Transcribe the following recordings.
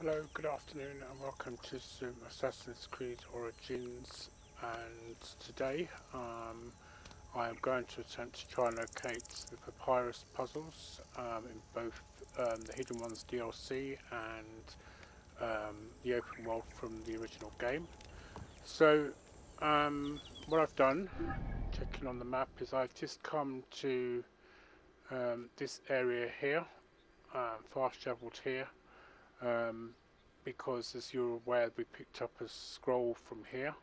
Hello, good afternoon and welcome to some Assassin's Creed Origins, and today I am going to attempt to try and locate the Papyrus puzzles in both the Hidden Ones DLC and the open world from the original game. So what I've done, checking on the map, is I've just come to this area here, fast travelled here. Because as you're aware, we picked up a scroll from here.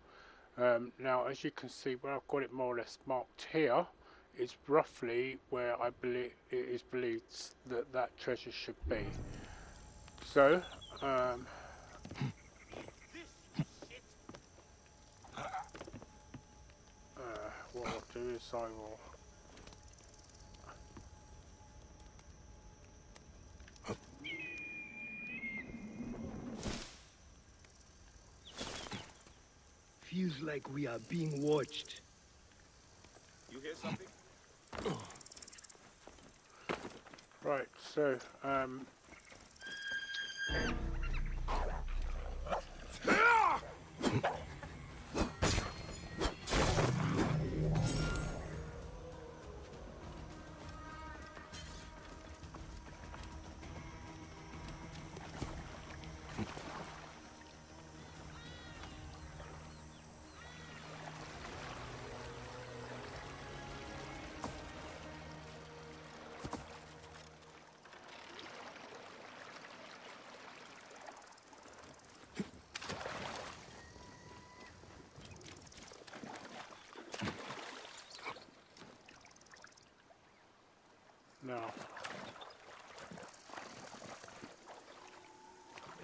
Now as you can see, where I've got it more or less marked here is roughly where I believe it is believed that that treasure should be. So what I'll do is I will Feels like we are being watched. You hear something? right, so now,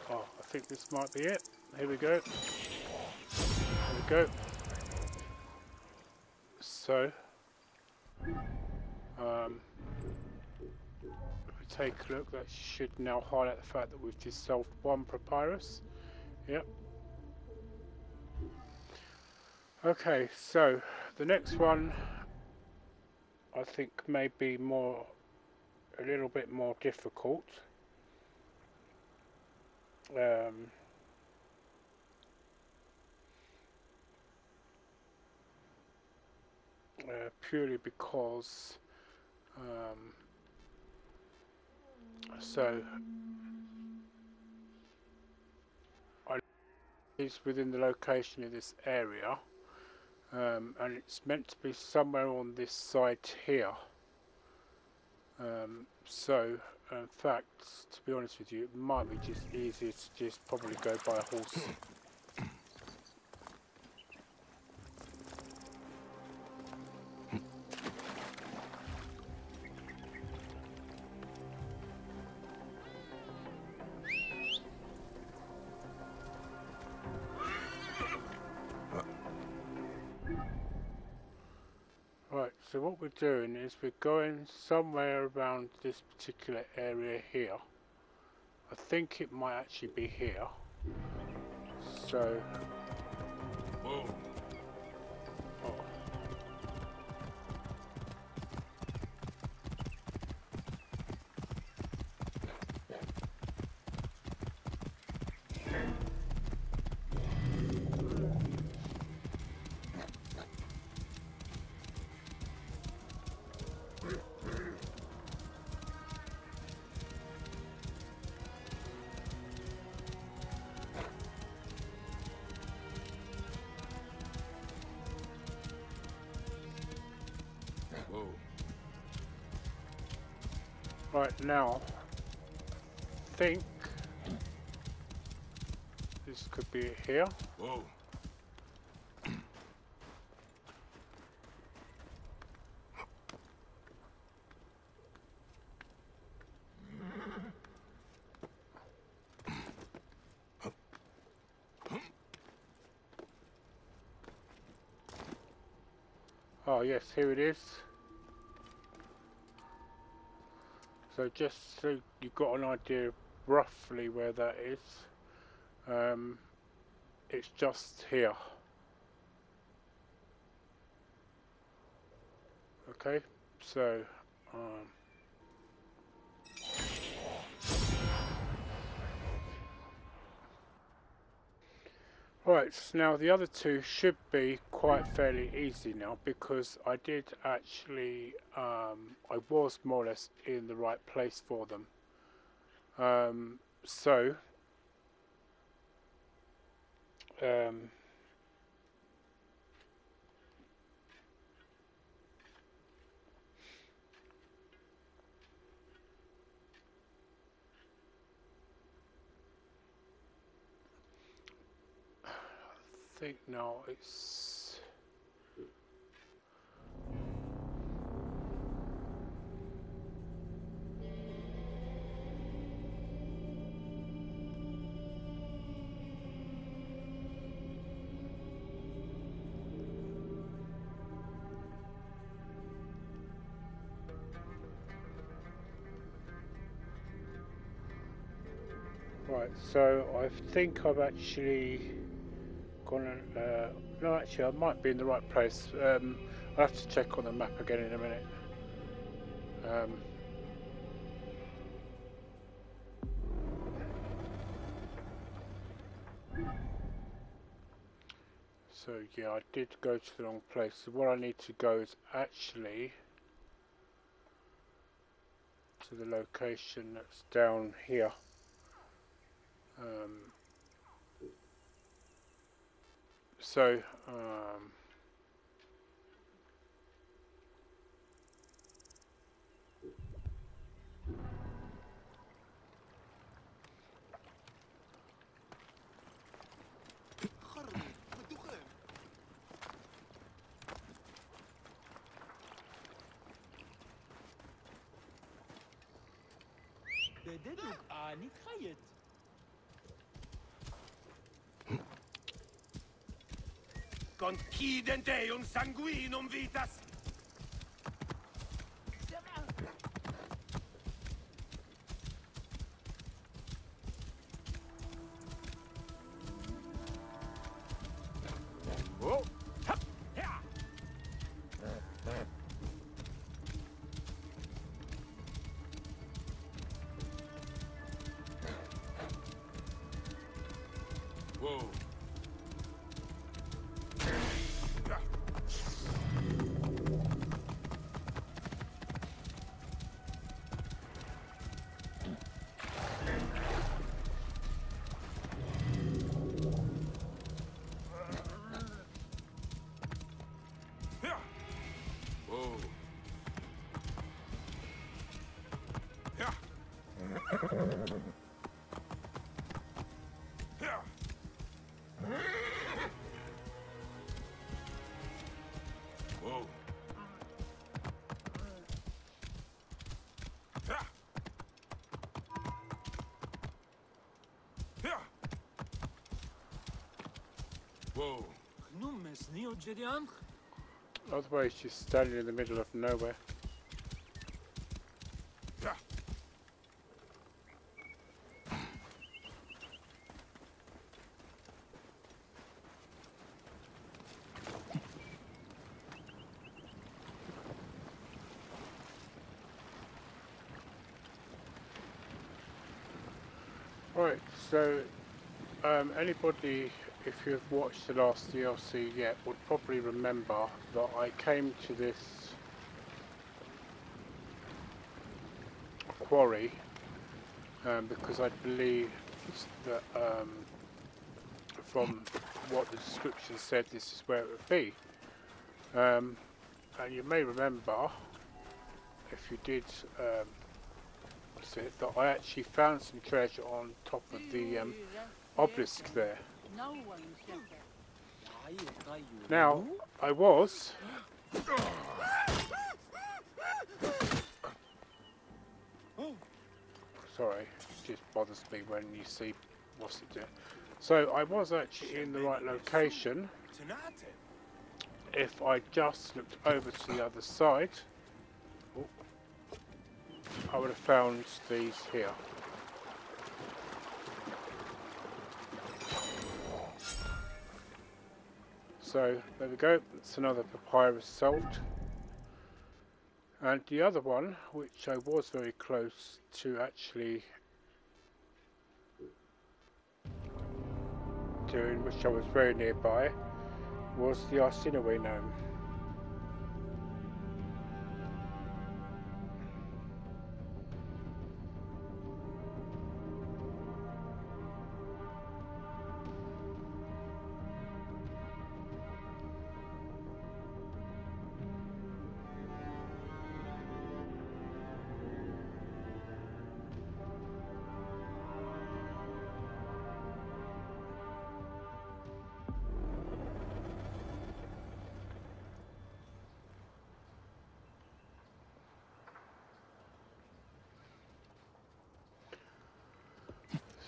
oh, I think this might be it. Here we go. There we go. So if we take a look, that should now highlight the fact that we've just solved one papyrus. Yep. Okay, so the next one I think may be a little bit more difficult. Purely because so I is within the location of this area, and it's meant to be somewhere on this side here. So in fact, to be honest with you, it might be just easier to just probably go by a horse. Right, so what we're doing is we're going somewhere around this particular area here. I think it might actually be here. So... Whoa. Oh. Whoa. Right, now, I think this could be it here. Whoa. Oh yes, here it is. So just so you've got an idea of roughly where that is, it's just here. Okay, so Alright, so now the other two should be quite fairly easy now, because I did actually, I was more or less in the right place for them. So, I think now it's... Right, so I think I've actually gone, no actually I might be in the right place. I'll have to check on the map again in a minute. So yeah, I did go to the wrong place. So what I need to go is actually to the location that's down here. So Concidente sanguinum vitas. Oh. Whoa. Whoa. otherwise she's standing in the middle of nowhere. Right, so anybody, if you've watched the last DLC yet, would probably remember that I came to this quarry because I believe that from what the description said, this is where it would be. And you may remember, if you did see it, that I actually found some treasure on top of the obelisk there. Now, I was... Sorry, it just bothers me when you see what's it doing. So, I was actually in the right location. If I just looked over to the other side, I would have found these here. So there we go, that's another papyrus solved. And the other one, which I was very close to actually doing, which I was very nearby, was the Arsinoe gnome.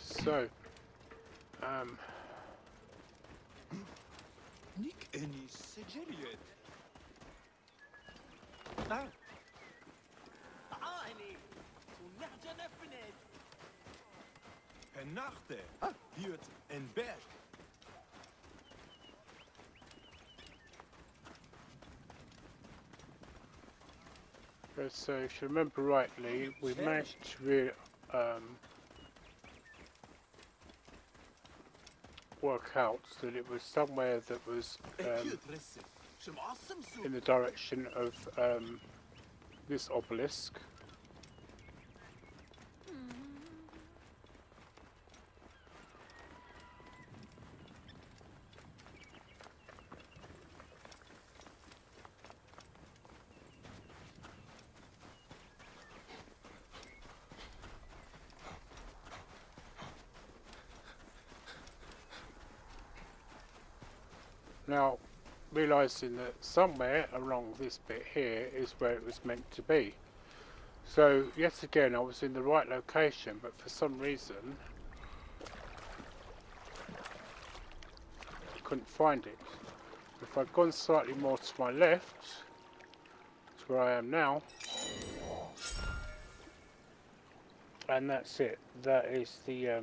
So, Nick any Sigiliet. Ah. Ani. ونحجة نفند. Pennachte. Hiert en Berg. so if you remember rightly, we managed to work out that it was somewhere that was in the direction of this obelisk. Now, realising that somewhere along this bit here is where it was meant to be. So, yet again, I was in the right location, but for some reason, I couldn't find it. If I'd gone slightly more to my left, to where I am now, and that's it. That is the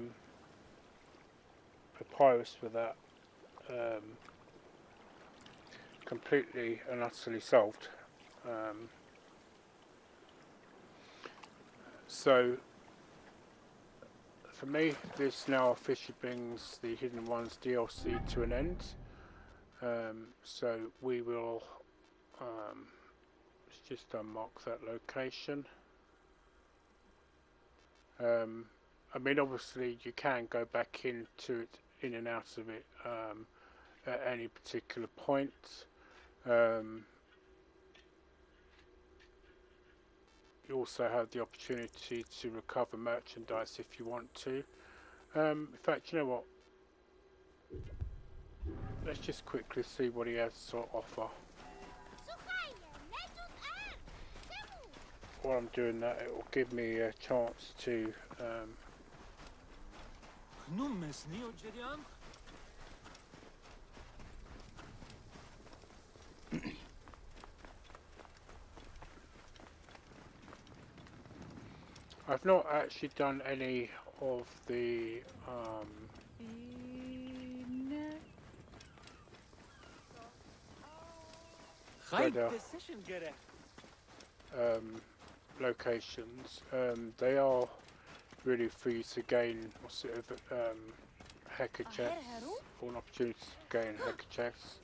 papyrus for that. Completely and utterly solved. So for me, this now officially brings the Hidden Ones DLC to an end. So we will let's just unmark that location. I mean, obviously you can go back into it, in and out of it at any particular point. You also have the opportunity to recover merchandise if you want to. In fact, you know what? Let's just quickly see what he has to offer. While I'm doing that, it will give me a chance to I've not actually done any of the weather locations. They are really for you to gain sort of hacker chests, or an opportunity to gain hacker chests.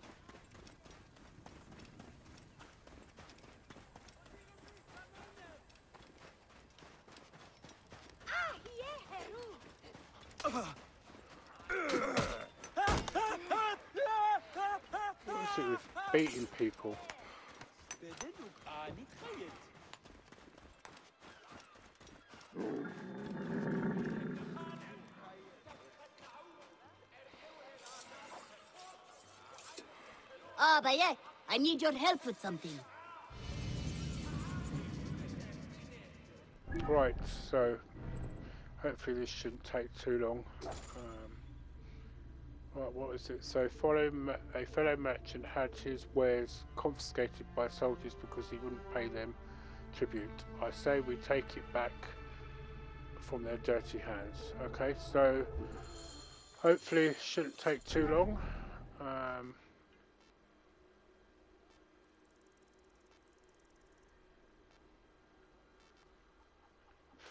What is it with beating people? Ah, Bayek, I need your help with something. Right, so hopefully this shouldn't take too long. Right, what is it? So a fellow merchant had his wares confiscated by soldiers because he wouldn't pay them tribute. I say we take it back from their dirty hands. Okay, so hopefully it shouldn't take too long.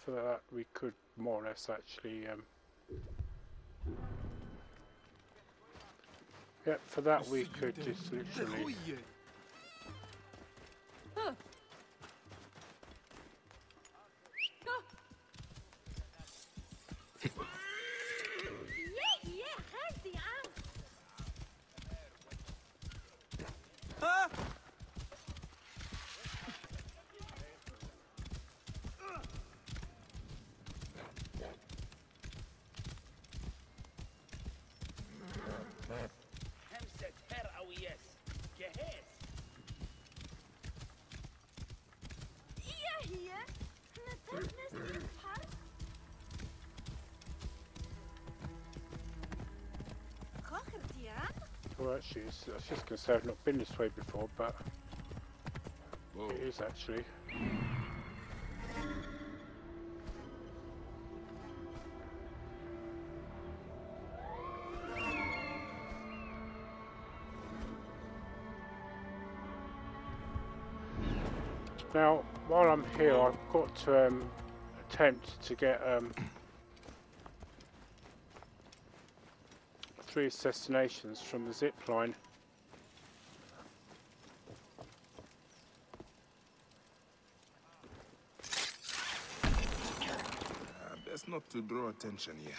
For that we could more or less actually Yeah, for that we could just literally... Well, actually, I was just going to say I've not been this way before, but it is actually. Now, while I'm here, I've got to attempt to get 3 assassinations from the zip line. Best not to draw attention here.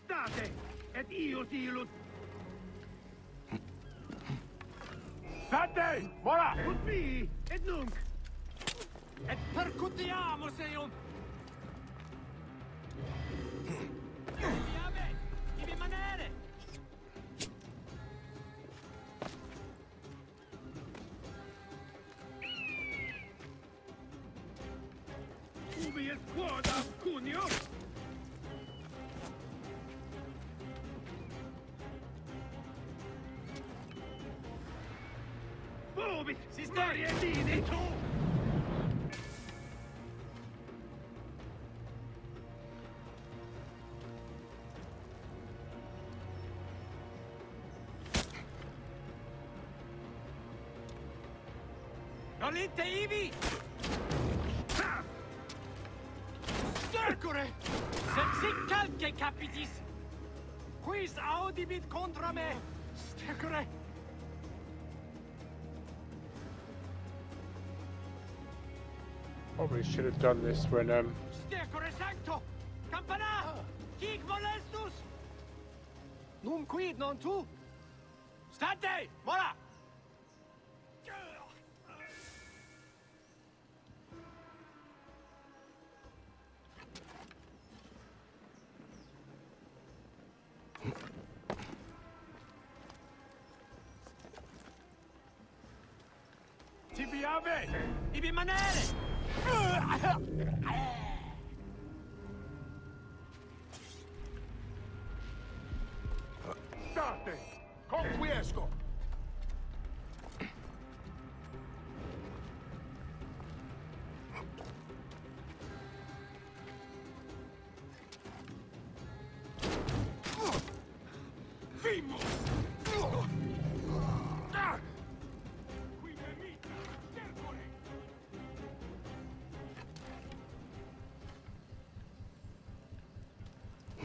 State, et io silut. State! Mora! Ut mi, et nunc. Et percutiamo seion! Viame! Ivi manere! Ubi es quoda, cunio? Vobis, Sisteri! varietini! Tu! Nolite ivi! Stercore! Sepsi calce capitis! Quis audibit contra me! Stercore! Probably should have done this when Stercore sancto! Campana! Hic molestus! Num quid non tu? State! Mora! Tibi ave! Ibi manere! State! Conquiesco! Vimos! Qui permit! Stercore!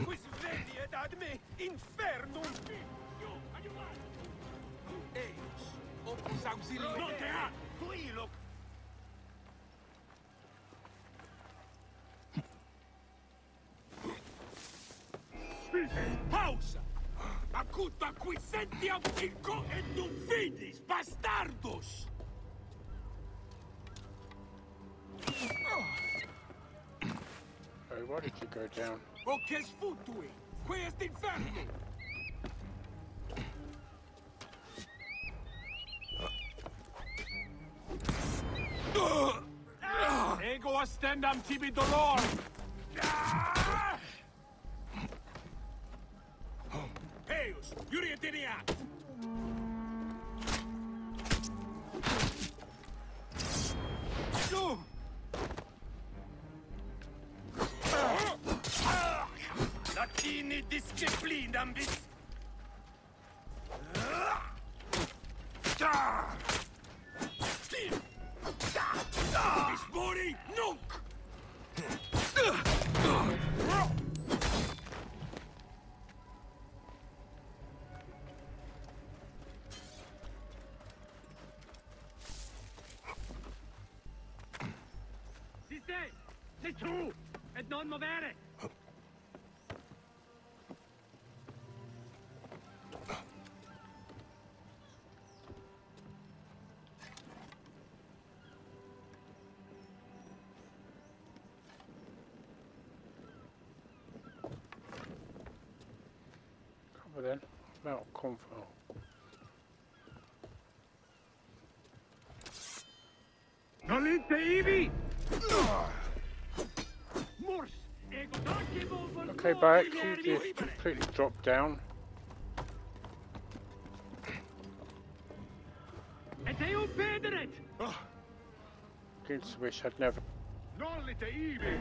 Quis vedi et ad me infernum! Io, aiutate! Eos! Opus auxilium! Non te ha! Tu iloc! Pausa! Acuta qui sentiam inco et non fidis, bastardos! oh, why did you go down? Voces futui! Qui est infernum! Ego astendam tibi dolor! Eius, iurietiniat! need discipline, ambis. This body, nuke! Si sei tu! E non muovere! Cover then. Metal convo. Nolite ivi! Mors! Ego danke vol Okay, back. You just completely dropped down. Et ei un pederet! Just wish I'd never. Nolite ivi!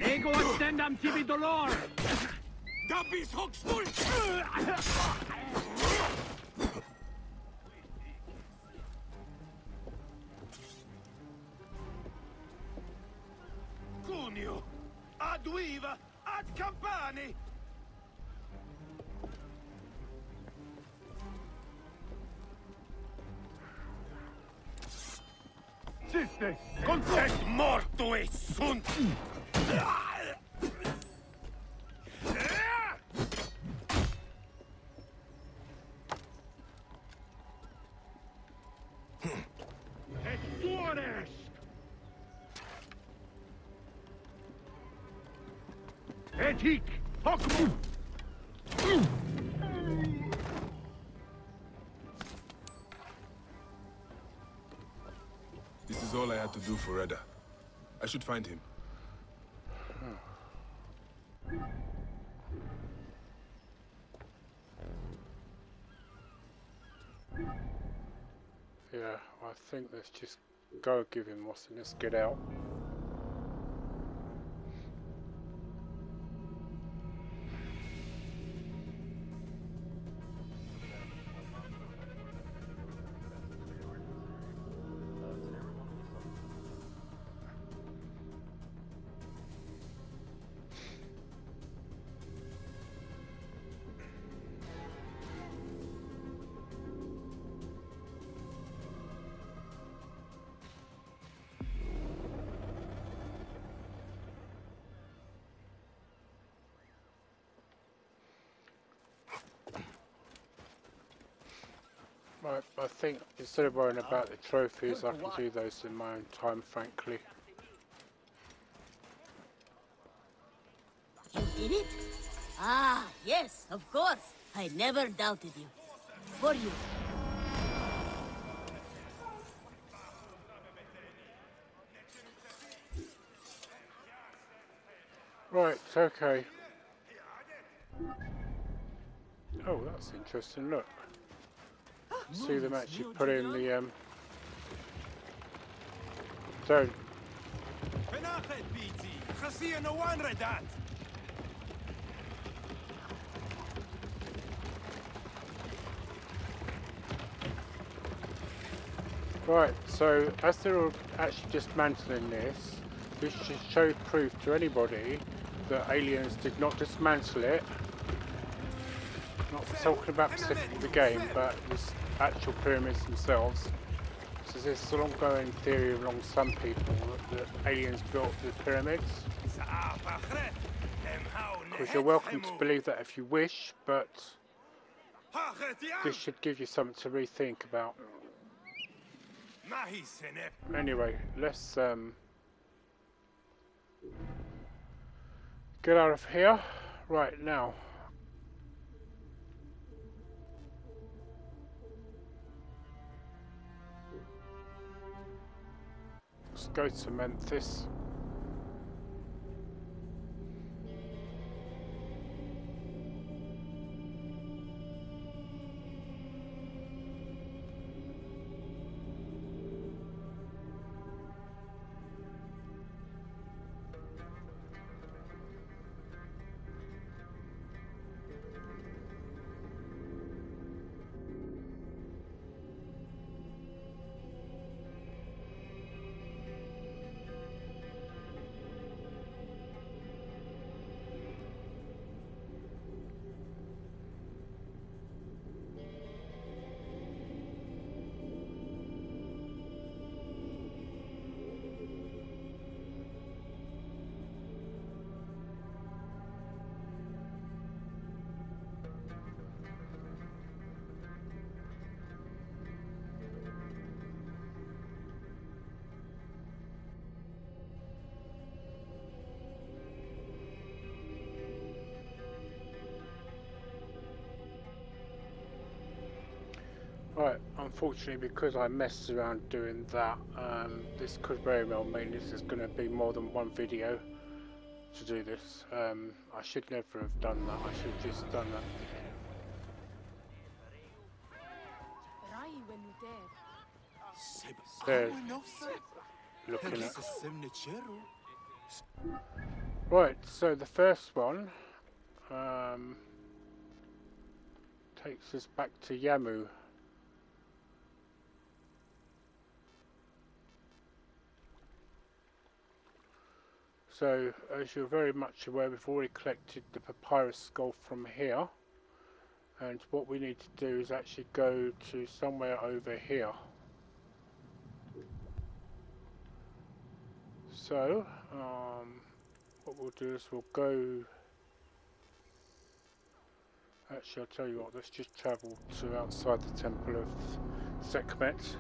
Ego attendam tibi dolor! Dabis hoxful! Cunio! Ad viva! Ad campani! Siste! Et mortui sunt! Et tuores! Et hic! Hoc! This is all I had to do for Edda. I should find him. Yeah, I think let's just go give him what's and let's get out. Right, I think instead of worrying about the trophies, I can do those in my own time, frankly. You did it? Ah, yes, of course. I never doubted you. For you. Right, okay. Oh, that's interesting, look. See them actually put in the zone. Benachet, BT! Chassia no one redat! Right, so as they're all actually dismantling this should show proof to anybody that aliens did not dismantle it. Not talking about specifically the game, but this actual pyramids themselves. So there's an ongoing theory among some people that aliens built the pyramids. Of course, you're welcome to believe that if you wish, but this should give you something to rethink about. Anyway, let's get out of here right now. Let's go to Memphis. Right, unfortunately, because I messed around doing that, this could very well mean this is going to be more than one video to do this. I should never have done that. I should have just done that. There's looking at. Right, so the first one takes us back to Yamu. So, as you're very much aware, we've already collected the Papyrus skull from here. And what we need to do is actually go to somewhere over here. So, what we'll do is we'll go... Actually, I'll tell you what, let's just travel to outside the Temple of Sekhmet.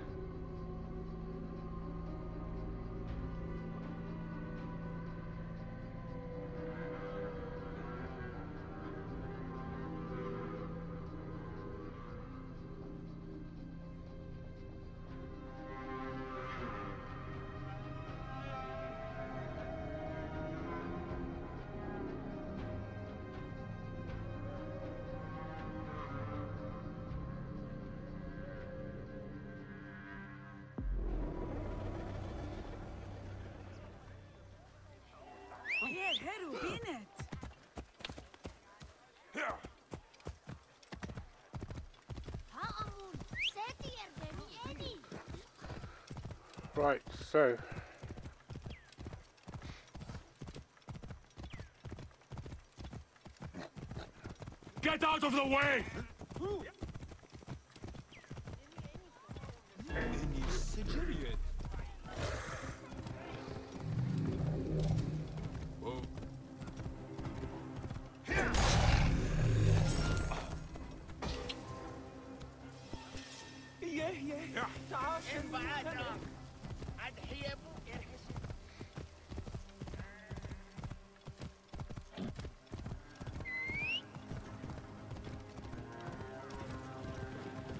Right, so Get out of the way!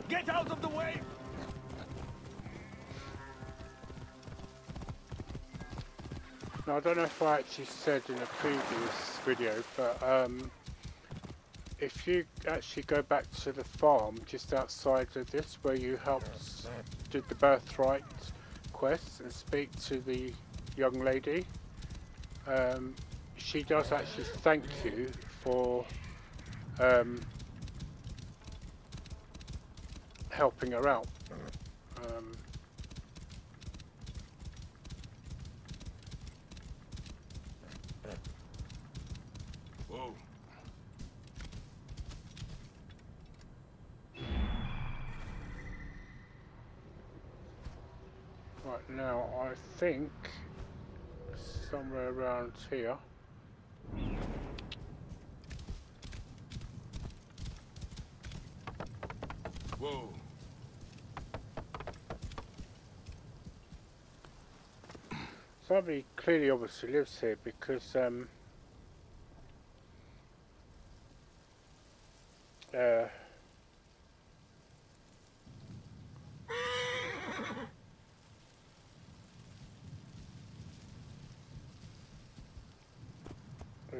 Get out of the way! now I don't know if I actually said in a previous video, but if you actually go back to the farm just outside of this where you helped did the birthright quest and speak to the young lady, she does actually thank you for helping her out. Whoa. Right, now I think somewhere around here. Whoa. Somebody clearly obviously lives here because there's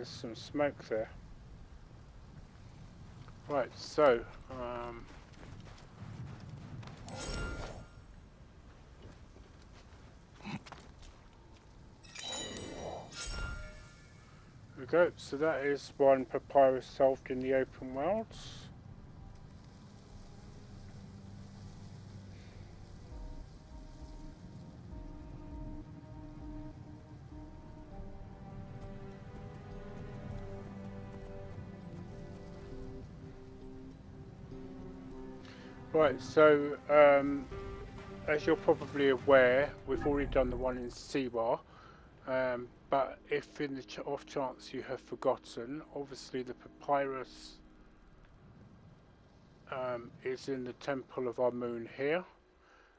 some smoke there. Right, so there we go. So that is one papyrus solved in the open world. Right, so as you're probably aware, we've already done the one in Siwa, but if in the off chance you have forgotten, obviously the papyrus is in the Temple of Amun here,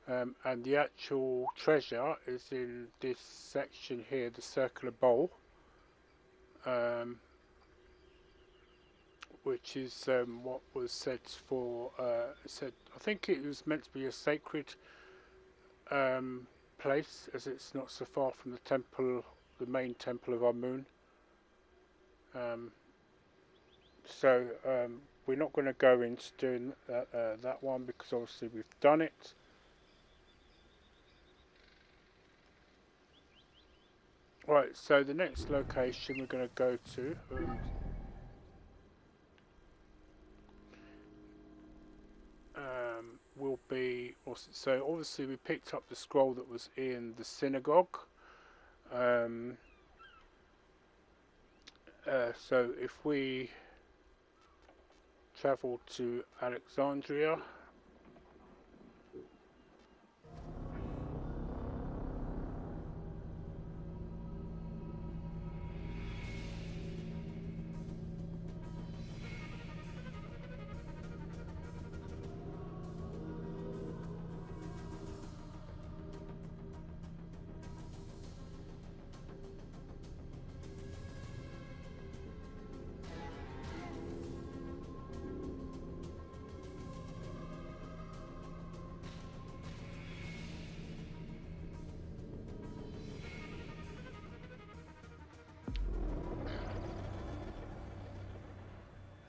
and the actual treasure is in this section here, the circular bowl, which is what was said for I think it was meant to be a sacred place, as it's not so far from the temple, the main temple of Amun. So we're not going to go into doing that one because obviously we've done it. Right, so the next location we're going to go to will be, so obviously we picked up the scroll that was in the synagogue. So if we travel to Alexandria,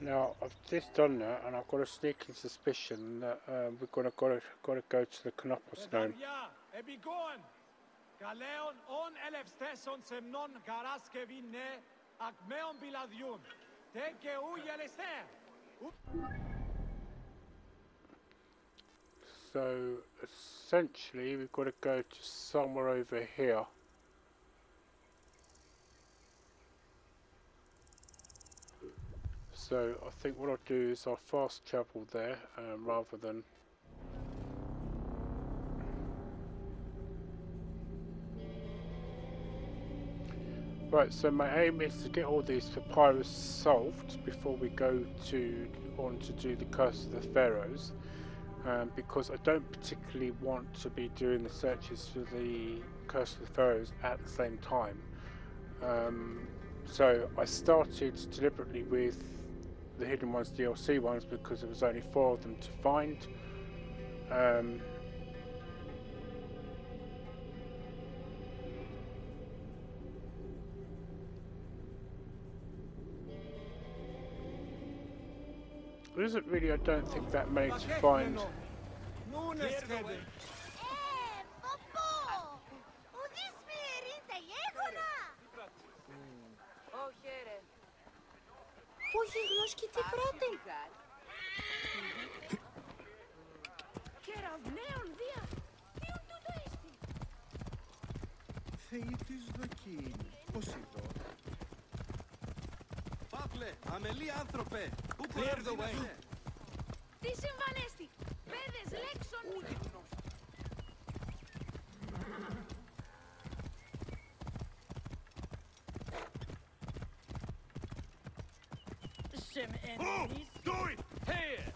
now I've just done that, and I've got a sneaking suspicion that we're got to go to the Canopus Gnome. So essentially we've got to go to somewhere over here. So I think what I'll do is I'll fast travel there rather than... Right, so my aim is to get all these papyrus solved before we go on to do the Curse of the Pharaohs, because I don't particularly want to be doing the searches for the Curse of the Pharaohs at the same time. So I started deliberately with the Hidden Ones DLC ones because there was only 4 of them to find. There isn't really, I don't think, that many to find. Όχι γνώσκει τι πρώτη. Κεραυνέων δια. Ποιον τούτο έστι. Θεή της δοκήν. Πώς είτο. Παύλε, αμελή άνθρωπε. Πού παραδίνεσαι. Τι συμβανέστη. Πέδες λέξον. Oh, do it! Here!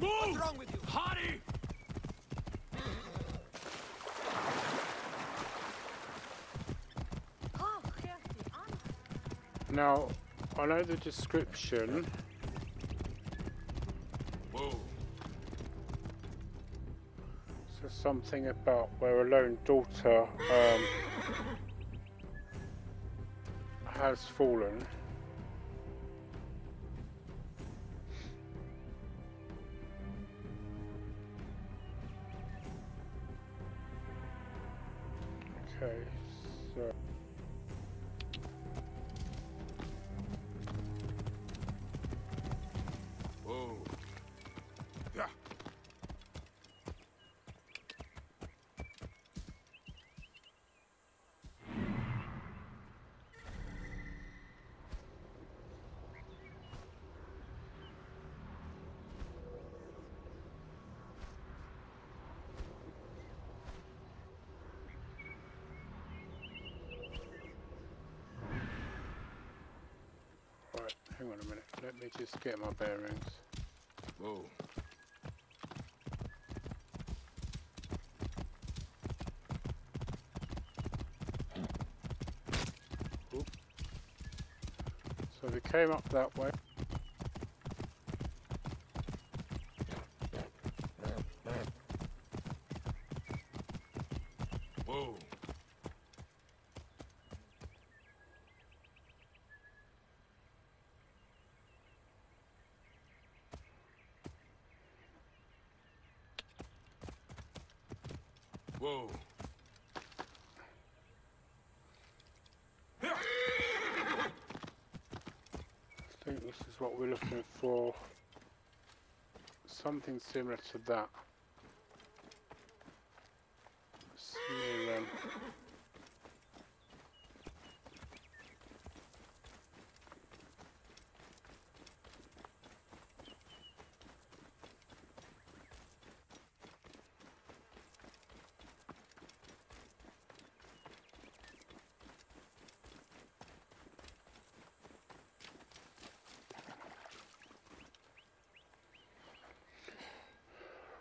Move! What's wrong with you? Hurry! Now, I know the description. Whoa. Says something about where a lone daughter has fallen. Okay, so Whoa. Yeah. right, hang on a minute. Let me just get my bearings. Whoa. So we came up that way. Whoa. Whoa. I think this is what we're looking for. Something similar to that. Smear them.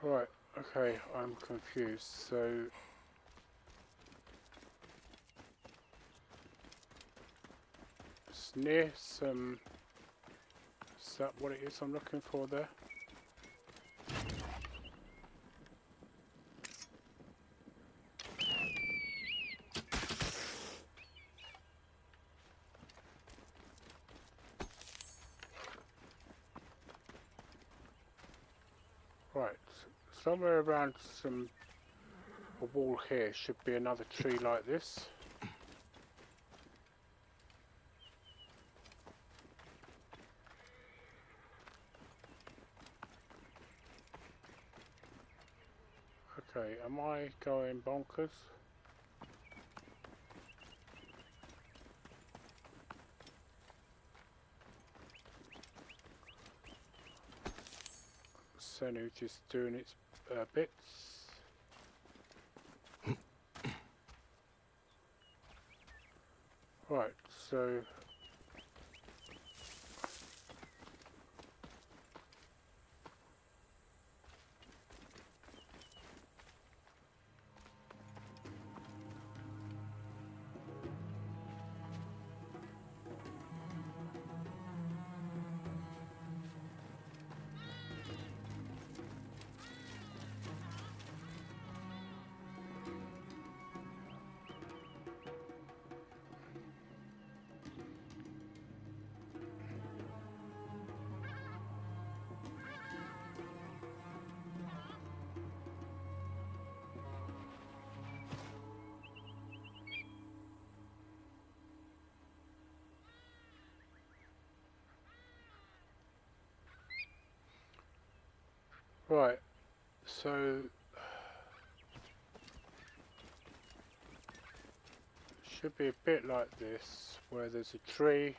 Right, okay, I'm confused. So it's near some. Is that what it is I'm looking for there? Right, somewhere around a wall here should be another tree like this. Okay, am I going bonkers? Senu just doing its bits. Right, so right, so should be a bit like this, where there's a tree.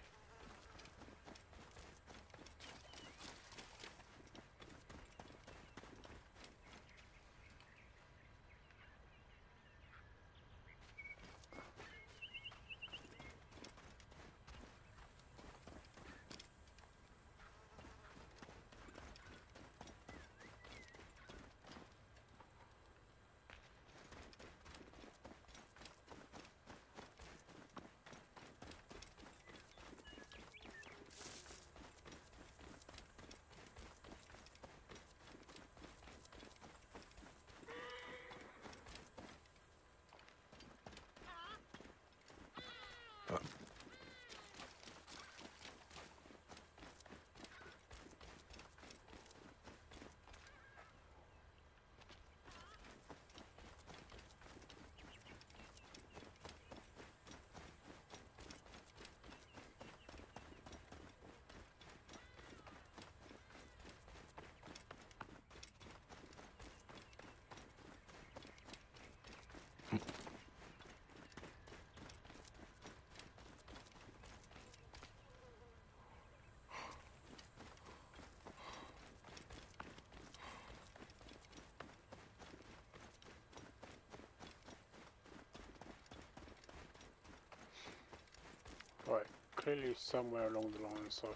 Right, clearly somewhere along the lines of,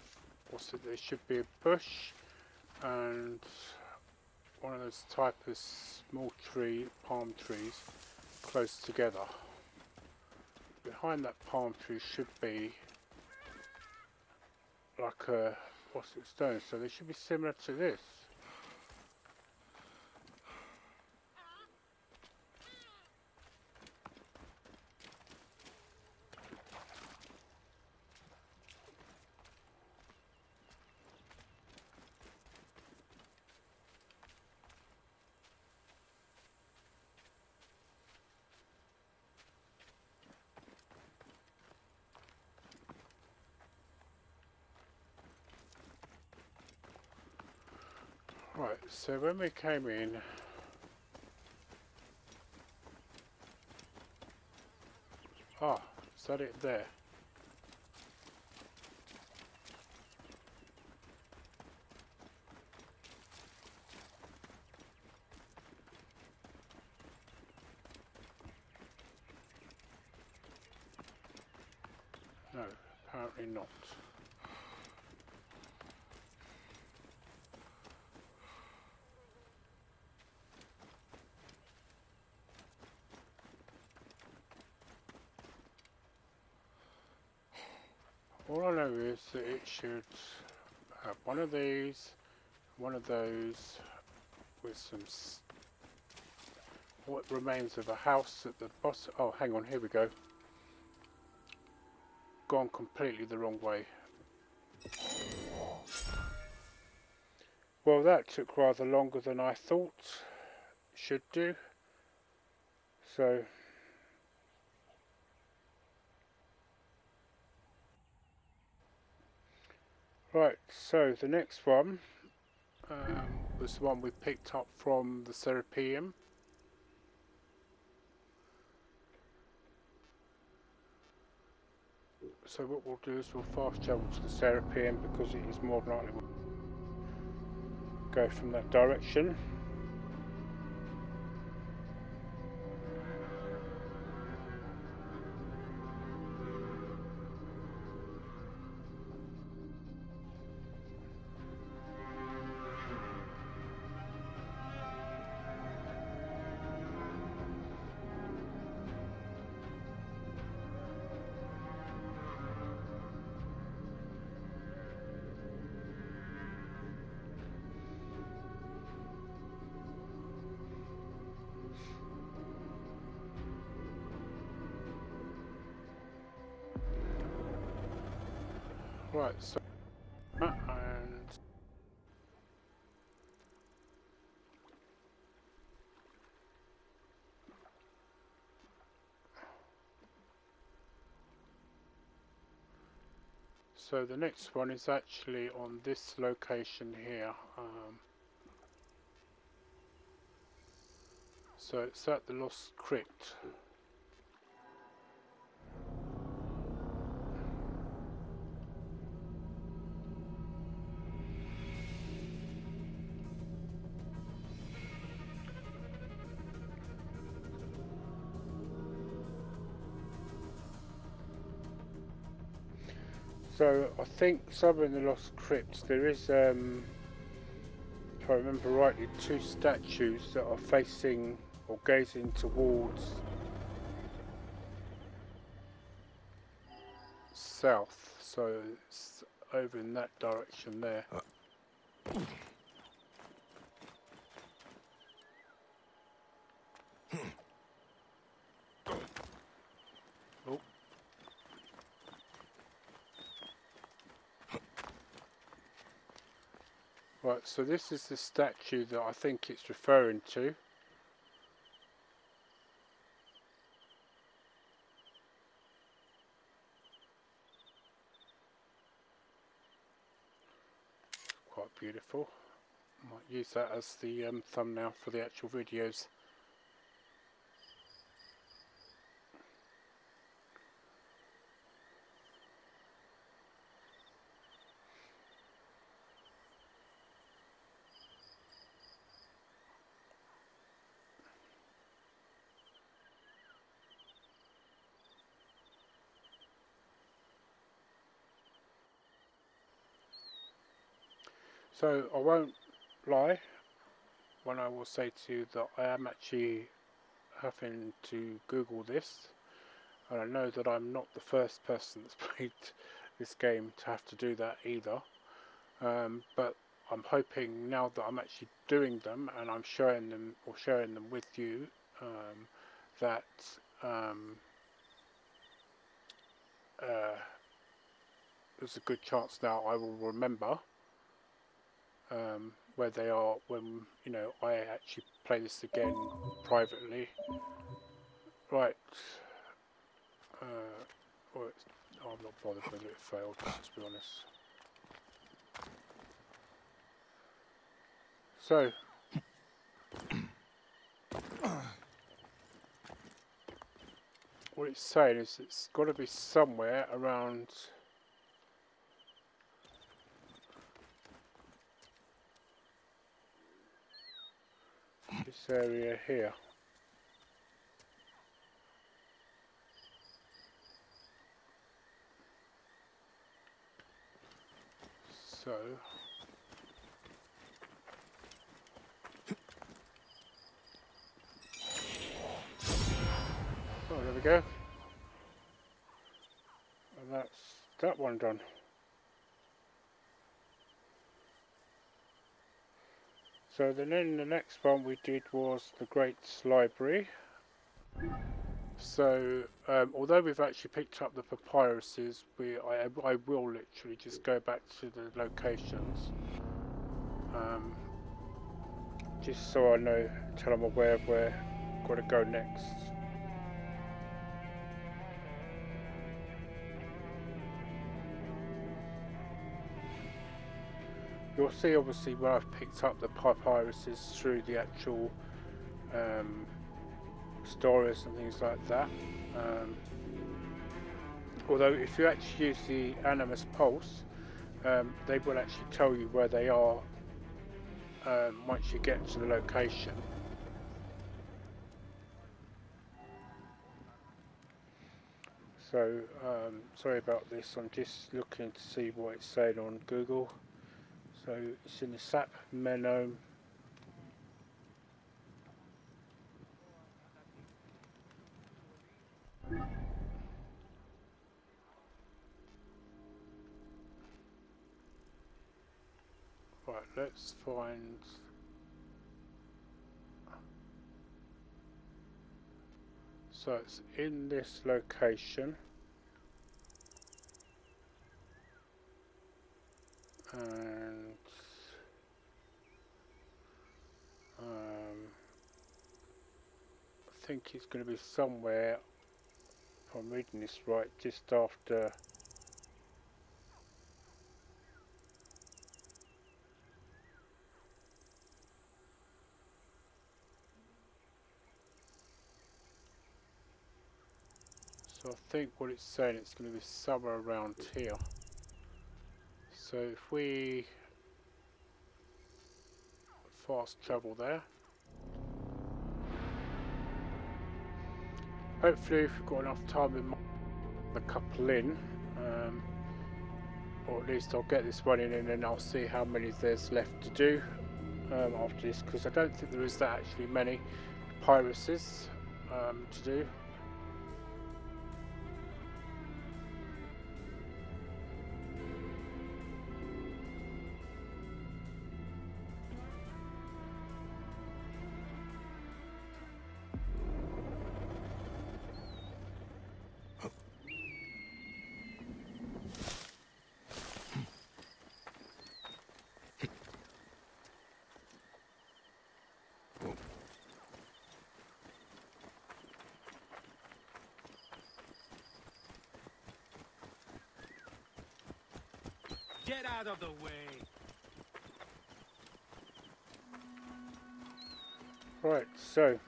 what's it, there should be a bush and one of those type of small palm trees close together. Behind that palm tree should be like a what's it, stone, so they should be similar to this. Right, so when we came in, is that it there? No, apparently not. All I know is that it should have one of these, one of those, with some what remains of a house at the bottom. Oh, hang on, here we go. Gone completely the wrong way. Well, that took rather longer than I thought it should do. So, right, so the next one was the one we picked up from the Serapeum. So what we'll do is we'll fast travel to the Serapeum because it is more than likely we'll go from that direction. Right, so and so the next one is actually on this location here. So it's at the Lost Crypt. So I think somewhere in the Lost Crypt there is, if I remember rightly, two statues that are facing or gazing towards south. So it's over in that direction there. Oh. Right, so this is the statue that I think it's referring to. Quite beautiful. Might use that as the thumbnail for the actual videos. So I won't lie when I will say to you that I am actually having to Google this, and I know that I'm not the first person that's played this game to have to do that either. But I'm hoping now that I'm actually doing them and I'm showing them with you, that there's a good chance now I will remember where they are when, you know, I actually play this again privately. Right. Well, I'm not bothered whether it failed, to be honest. So, what it's saying is it's got to be somewhere around this area here. So, oh, there we go. And that's that one done. So then the next one we did was the Great Library. So although we've actually picked up the papyruses, I will literally just go back to the locations, just so I know, till I'm aware of where I've got to go next. You'll see obviously where I've picked up the papyruses through the actual stories and things like that. Although if you actually use the Animus Pulse, they will actually tell you where they are once you get to the location. So sorry about this, I'm just looking to see what it's saying on Google. So it's in the Sap Menome. Right, let's find. So it's in this location. And I think it's going to be somewhere, if I'm reading this right, just after so I think what it's saying, it's going to be somewhere around here. So if we fast travel there, hopefully if we've got enough time we might get a couple in, or at least I'll get this one in and then I'll see how many there's left to do after this, because I don't think there is that actually many papyruses to do. Get out of the way. Right, so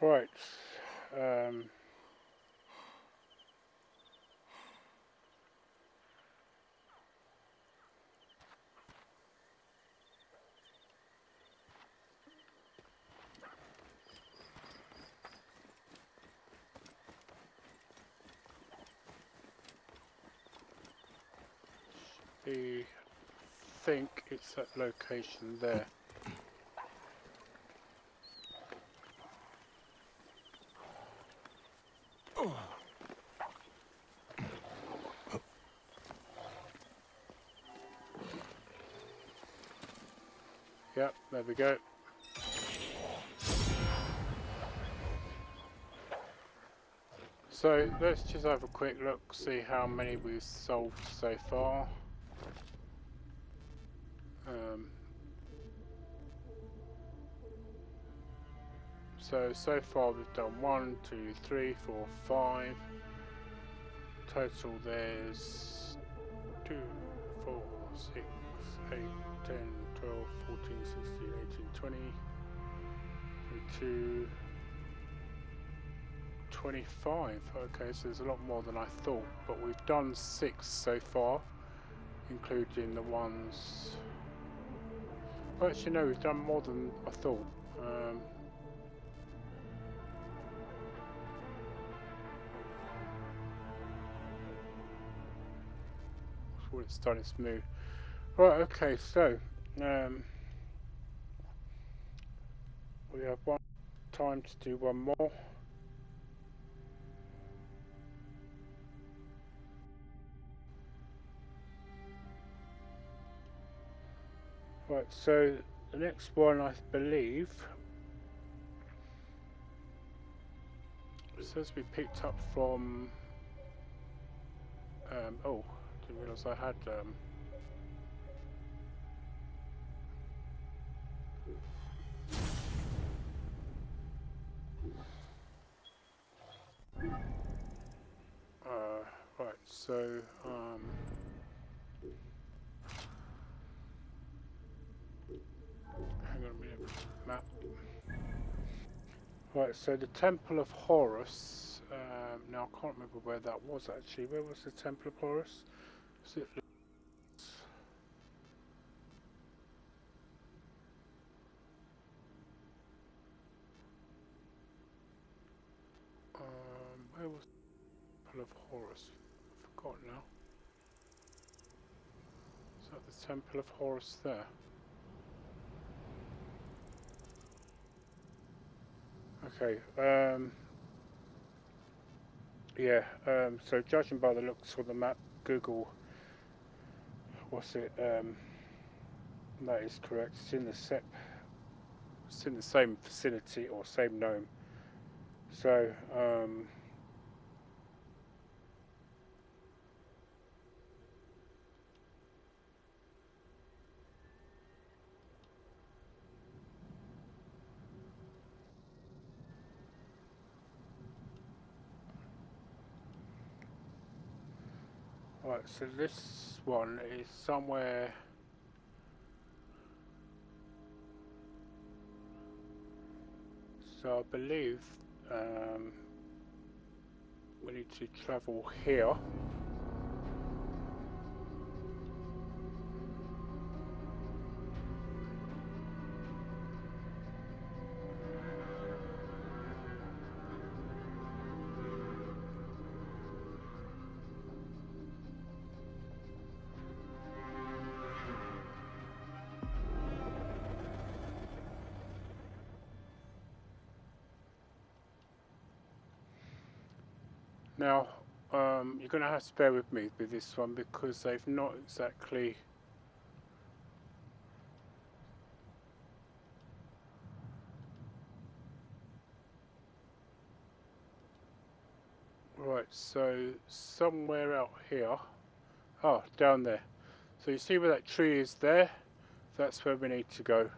Right. Um, I think it's that location there. Yep, there we go. So let's just have a quick look, see how many we've solved so far. So far we've done 1, 2, 3, 4, 5. Total there's 2, 4, 6, 8, 10, 12, 14, 16, 18, 20, 22, 25. Okay, so there's a lot more than I thought, but we've done 6 so far, including the ones... Well, actually no, we've done more than I thought. It's starting to move. Right, okay, so we have one time to do one more. Right, so the next one I believe says we picked up from oh, didn't realise I had right, so hang on a minute, map. Right, so the Temple of Horus, now I can't remember where that was actually. Where was the Temple of Horus? Is it where was the Temple of Horus? I forgot now. Is that the Temple of Horus there? Okay, yeah, so judging by the looks of the map, Google, what's it, that is correct, it's in the same vicinity or same gnome. So, right, so this one is somewhere, so I believe we need to travel here. Now, you're going to have to bear with me with this one because they've not exactly... Right, so somewhere out here, oh, down there. So you see where that tree is there? That's where we need to go.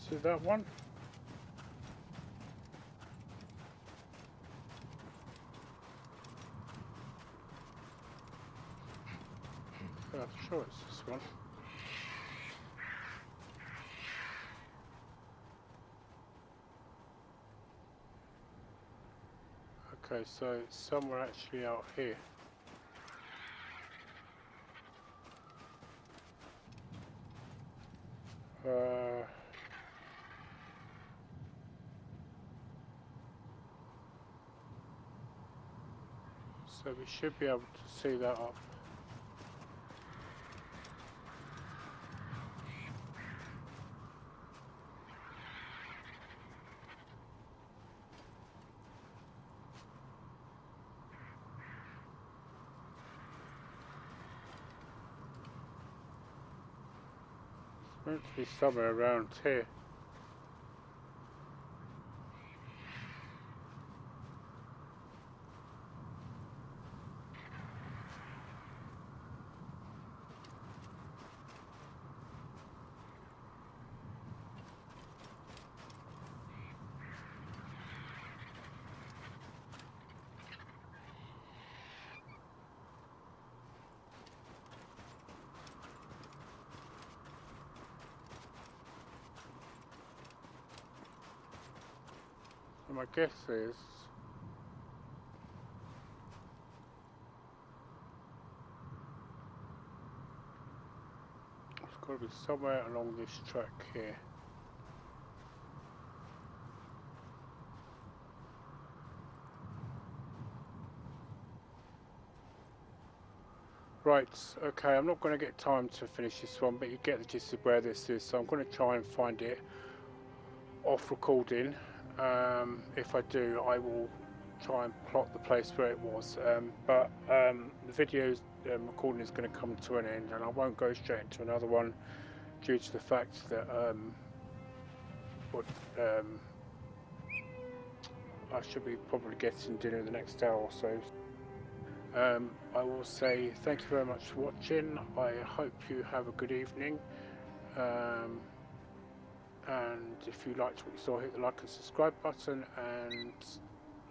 See that one? I'm sure it's this one. Okay, so it's somewhere actually out here. So we should be able to see that up. It's meant to be somewhere around here. And my guess is it's got to be somewhere along this track here. Right, okay, I'm not going to get time to finish this one, but you get the gist of where this is, so I'm going to try and find it off recording. If I do, I will try and plot the place where it was, but the video's recording is going to come to an end, and I won't go straight into another one due to the fact that I should be probably getting dinner in the next hour or so. I will say thank you very much for watching. I hope you have a good evening, and if you liked what you saw, hit the like and subscribe button and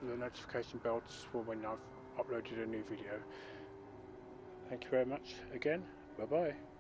the notification bell for when I've uploaded a new video. Thank you very much again. Bye bye.